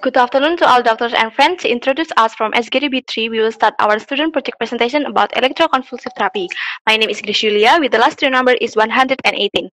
Good afternoon to all doctors and friends. To introduce us from SGDB3, we will start our student project presentation about electroconvulsive therapy. My name is Grishulia, with the last three number is 118.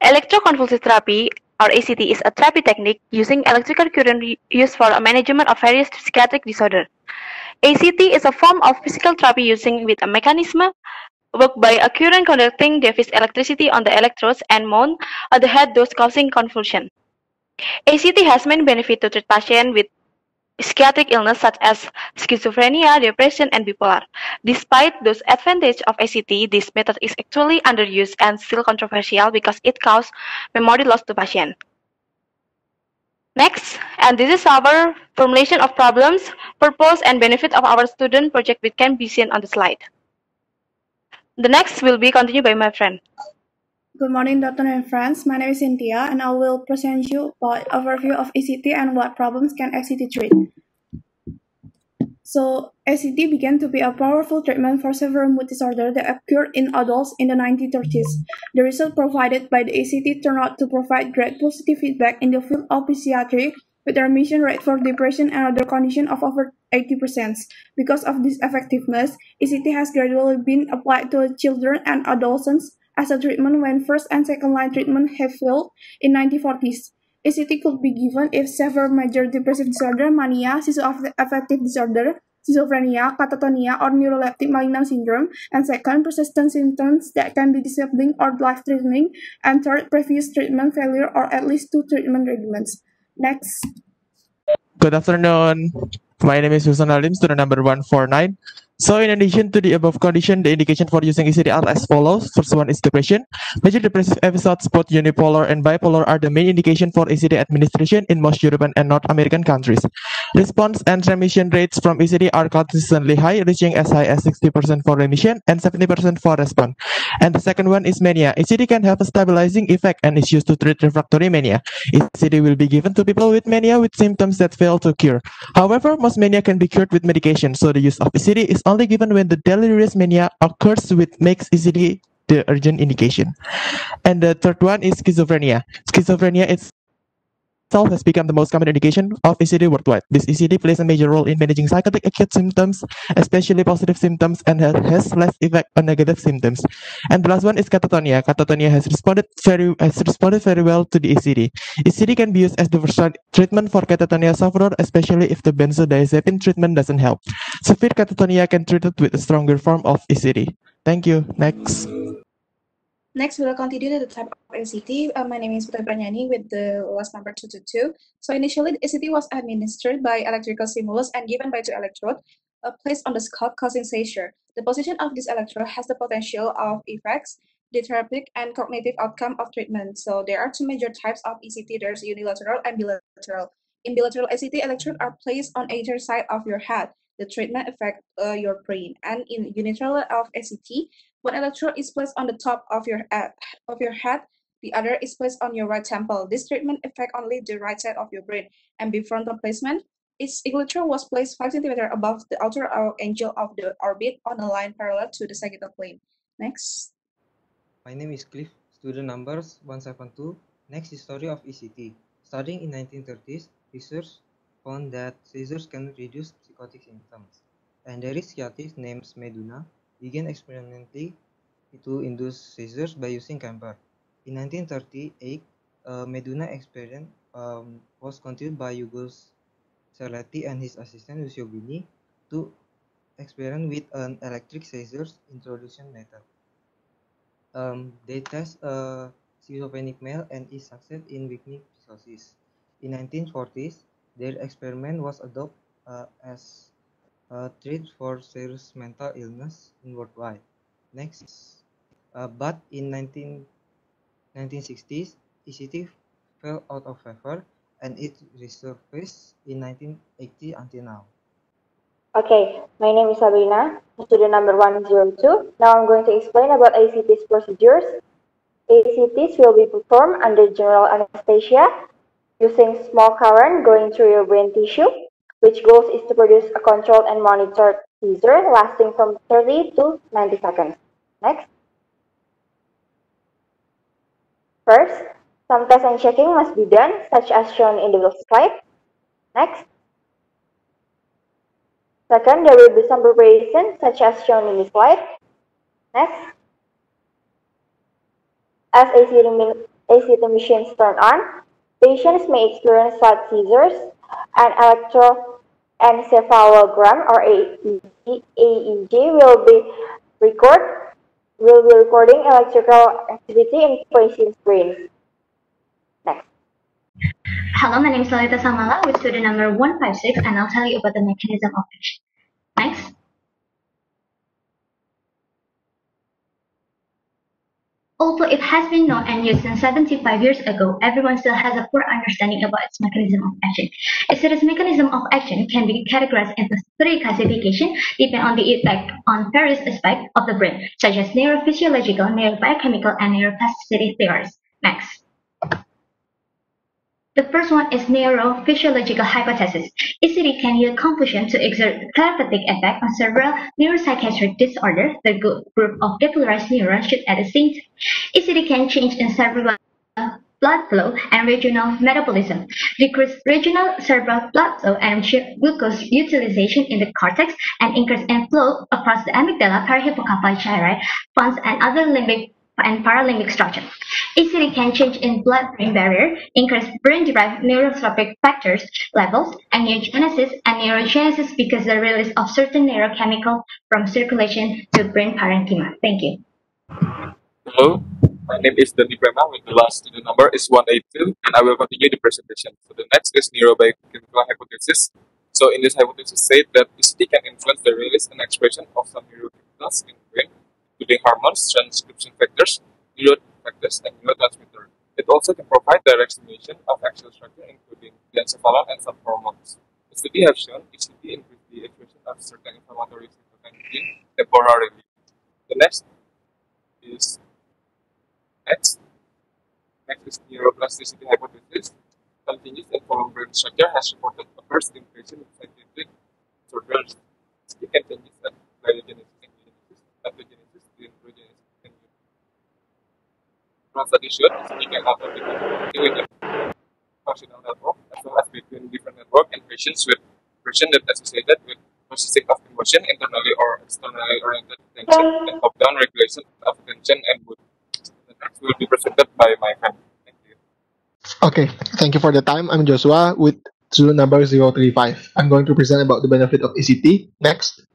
Electroconvulsive therapy, or ACT, is a therapy technique using electrical current used for a management of various psychiatric disorders. ACT is a form of physical therapy using with a mechanism work by a current conducting diffuse electricity on the electrodes and mount at the head, thus causing convulsion. ACT has many benefits to treat patients with psychiatric illness such as schizophrenia, depression, and bipolar. Despite those advantages of ACT, this method is actually underused and still controversial because it causes memory loss to patients. Next, and this is our formulation of problems, purpose, and benefit of our student project, which can be seen on the slide. The next will be continued by my friend. Good morning, doctor and friends. My name is Cynthia, and I will present you about overview of ACT and what problems can ACT treat. So, ACT began to be a powerful treatment for several mood disorders that occurred in adults in the 1930s. The result provided by the ACT turned out to provide great positive feedback in the field of psychiatry, with a remission rate for depression and other conditions of over 80%. Because of this effectiveness, ACT has gradually been applied to children and adolescents as a treatment when first and second line treatment have failed in 1940s. ACT could be given if severe major depressive disorder, mania, schizoaffective disorder, schizophrenia, catatonia, or neuroleptic malignant syndrome, and second, persistent symptoms that can be disabling or life-threatening, and third, previous treatment failure or at least 2 treatment regimens. Next. Good afternoon. My name is Susan Alim, student number 149. So in addition to the above condition, the indication for using ACT are as follows. First one is depression. Major depressive episodes, both unipolar and bipolar, are the main indication for ACT administration in most European and North American countries. Response and remission rates from ACT are consistently high, reaching as high as 60% for remission and 70% for response. And the second one is mania. ACT can have a stabilizing effect and is used to treat refractory mania. ACT will be given to people with mania with symptoms that fail to cure. However, most mania can be cured with medication, so the use of ACT is only given when the delirious mania occurs, which makes ACT the urgent indication. And the third one is schizophrenia. Schizophrenia itself has become the most common indication of ACT worldwide. This ACT plays a major role in managing psychotic acute symptoms, especially positive symptoms, and has less effect on negative symptoms. And the last one is catatonia. Catatonia has responded very well to the ACT. ACT can be used as the first treatment for catatonia sufferer, especially if the benzodiazepine treatment doesn't help. Severe catatonia can be treated with a stronger form of ACT. Thank you. Next. Next, we'll continue the type of ACT. My name is Putri Pranyani with the last number 222. So initially, the ACT was administered by electrical stimulus and given by 2 electrodes placed on the scalp, causing seizure. The position of this electrode has the potential of effects, the therapeutic and cognitive outcome of treatment. So there are 2 major types of ACT. There's unilateral and bilateral. In bilateral ACT, electrodes are placed on either side of your head. The treatment affects your brain. And in unilateral of ACT, one electrode is placed on the top of your head, the other is placed on your right temple. This treatment affects only the right side of your brain. And bifrontal placement, each electrode was placed 5 cm above the outer angle of the orbit on a line parallel to the sagittal plane. Next. My name is Cliff, student numbers 172. Next, history of ECT. Starting in 1930s, research found that seizures can reduce psychotic symptoms. And there is psychiatrist named Meduna began experimentally to induce seizures by using camphor. In 1938, Meduna experiment was continued by Yugos Serletti and his assistant Lucio Bini to experiment with an electric seizures introduction method. They test a schizophrenic male and is success in weakening psychosis. In 1940s, their experiment was adopted as a treat for serious mental illness in worldwide. Next, but in 1960s, ECT fell out of favor and it resurfaced in 1980 until now. Okay, my name is Sabrina, student number 102. Now I'm going to explain about ACT's procedures. ACTs will be performed under general anesthesia using small current going through your brain tissue, which goal is to produce a controlled and monitored seizure lasting from 30 to 90 seconds. Next. First, some tests and checking must be done, such as shown in the slide. Next. Second, there will be some preparation, such as shown in this slide. Next. As ACT machines turn on, patients may experience slight seizures. An electroencephalogram or AEG will be recording electrical activity in patients' brains. Next. Hello, my name is Lalita Samala with student number 156, and I'll tell you about the mechanism of action. Next. Although it has been known and used since 75 years ago, everyone still has a poor understanding about its mechanism of action. Its mechanism of action can be categorized into three classifications depending on the effect on various aspects of the brain, such as neurophysiological, neurobiochemical, and neuroplasticity theories. Next. The first one is neurophysiological hypothesis. ECT can yield confusion to exert therapeutic effect on several neuropsychiatric disorders. The group of depolarized neurons should at the same time. ECT can change in cerebral blood flow and regional metabolism, decrease regional cerebral blood flow and glucose utilization in the cortex, and increase in flow across the amygdala, parahippocampal gyri, pons, and other limbic and paralimbic structure. ECT can change in blood-brain barrier, increase brain-derived neurotrophic factors levels, angiogenesis and neurogenesis because the release of certain neurochemical from circulation to brain parenchyma. Thank you. Hello, my name is Dani Prema with the last student number is 182 and I will continue the presentation. So the next is neurobiochemical hypothesis. So in this hypothesis said that ECT can influence the release and expression of some neurochemicals in the brain, including hormones, transcription factors, neurofactors, and neurotransmitters. It also can provide direct stimulation of axial structure, including the encephalon and some hormones. The study have shown ECT increase the expression of certain inflammatory cytokine temporarily. The next is Next is neuroplasticity hypothesis. Continuous and prolonged brain structure has reported occurs in patients with psychiatric disorders. It can changes at gliogenesis, angiogenesis, pathogenesis, dendrogenesis, and from study showed it can alter the connectivity with the functional network as well as between different network and patients with version that associated with processing of emotion, internally or externally oriented attention, and top-down regulation of attention and mood. The next will be presented by my friend. Thank you. Okay, thank you for the time. I'm Joshua with student number 035. I'm going to present about the benefit of ECT. Next.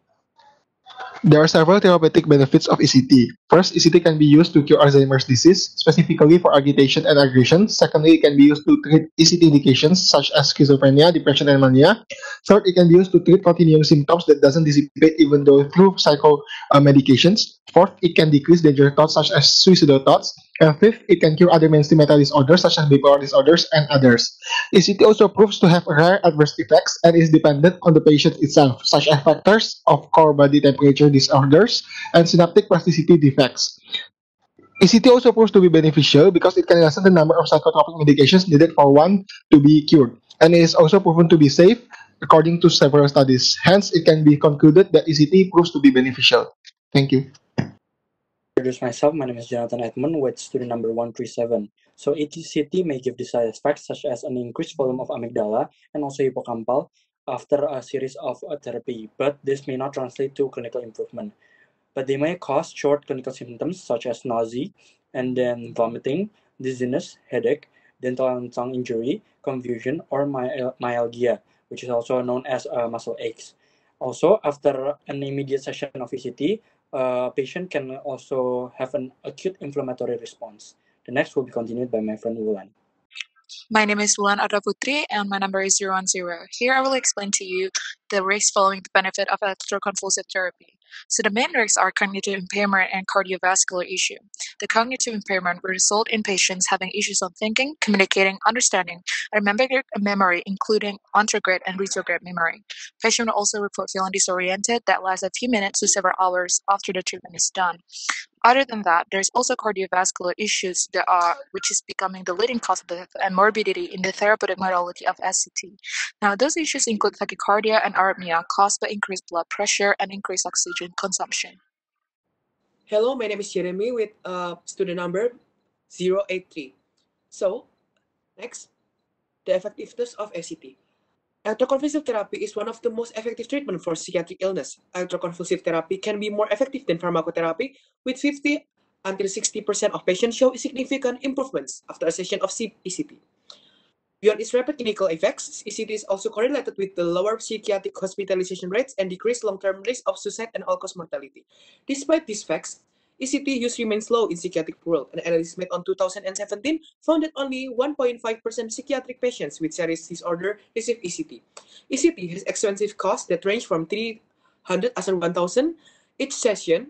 There are several therapeutic benefits of ECT. First, ECT can be used to cure Alzheimer's disease, specifically for agitation and aggression. Secondly, it can be used to treat ECT indications such as schizophrenia, depression, and mania. Third, it can be used to treat continuing symptoms that doesn't dissipate even though through psycho medications. Fourth, it can decrease dangerous thoughts such as suicidal thoughts. And fifth, it can cure other mainstream mental disorders such as bipolar disorders and others. ECT also proves to have rare adverse effects and is dependent on the patient itself, such as factors of core body temperature disorders and synaptic plasticity defects. ECT also proves to be beneficial because it can lessen the number of psychotropic medications needed for one to be cured, and it is also proven to be safe according to several studies. Hence, it can be concluded that ECT proves to be beneficial. Thank you. Introduce myself. My name is Jonathan Edmund with student number 137. So ECT may give desired effects such as an increased volume of amygdala and also hippocampal after a series of therapy, but this may not translate to clinical improvement. But they may cause short clinical symptoms such as nausea and then vomiting, dizziness, headache, dental and tongue injury, confusion, or myalgia, which is also known as muscle aches. Also, after an immediate session of ECT, a patient can also have an acute inflammatory response. The next will be continued by my friend Wulan. My name is Wulan Adra Putri and my number is 010. Here I will explain to you the risks following the benefit of electroconvulsive therapy. So the main risks are cognitive impairment and cardiovascular issue. The cognitive impairment will result in patients having issues on thinking, communicating, understanding, and remembering memory, including anterograde and retrograde memory. Patient will also report feeling disoriented that lasts a few minutes to several hours after the treatment is done. Other than that, there's also cardiovascular issues which is becoming the leading cause of death and morbidity in the therapeutic modality of SCT. Now, those issues include tachycardia and arrhythmia caused by increased blood pressure and increased oxygen consumption. Hello, my name is Jeremy with student number 083. So, next, the effectiveness of SCT. Electroconvulsive therapy is one of the most effective treatments for psychiatric illness. Electroconvulsive therapy can be more effective than pharmacotherapy, with 50 until 60% of patients show significant improvements after a session of ECT. Beyond its rapid clinical effects, ECT is also correlated with the lower psychiatric hospitalization rates and decreased long-term risk of suicide and all-cause mortality. Despite these facts, ECT use remains low in psychiatric world. An analysis made on 2017 found that only 1.5% psychiatric patients with serious disorder receive ECT. ECT has expensive costs that range from 300 as 1,000 each session,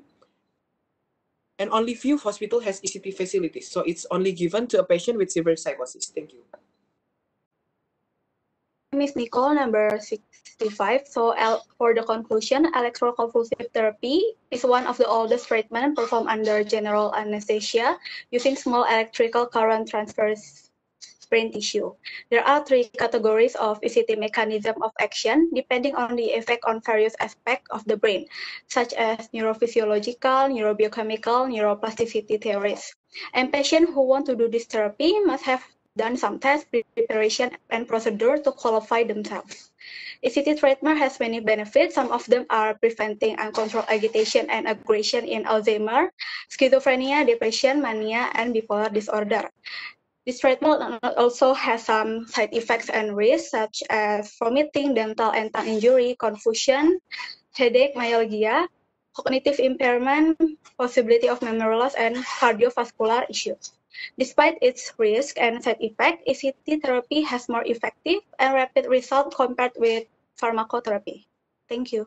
and only few hospitals has ECT facilities, so it's only given to a patient with severe psychosis. Thank you. My name is Nicole, number 65. So for the conclusion, electroconvulsive therapy is one of the oldest treatments performed under general anesthesia using small electrical current transfers brain tissue. There are three categories of ECT mechanism of action depending on the effect on various aspects of the brain, such as neurophysiological, neurobiochemical, neuroplasticity theories. And patients who want to do this therapy must have done some tests, preparation, and procedure to qualify themselves. ECT treatment has many benefits. Some of them are preventing uncontrolled agitation and aggression in Alzheimer's, schizophrenia, depression, mania, and bipolar disorder. This treatment also has some side effects and risks, such as vomiting, dental and tongue injury, confusion, headache, myalgia, cognitive impairment, possibility of memory loss, and cardiovascular issues. Despite its risk and side effect, ECT therapy has more effective and rapid results compared with pharmacotherapy. Thank you.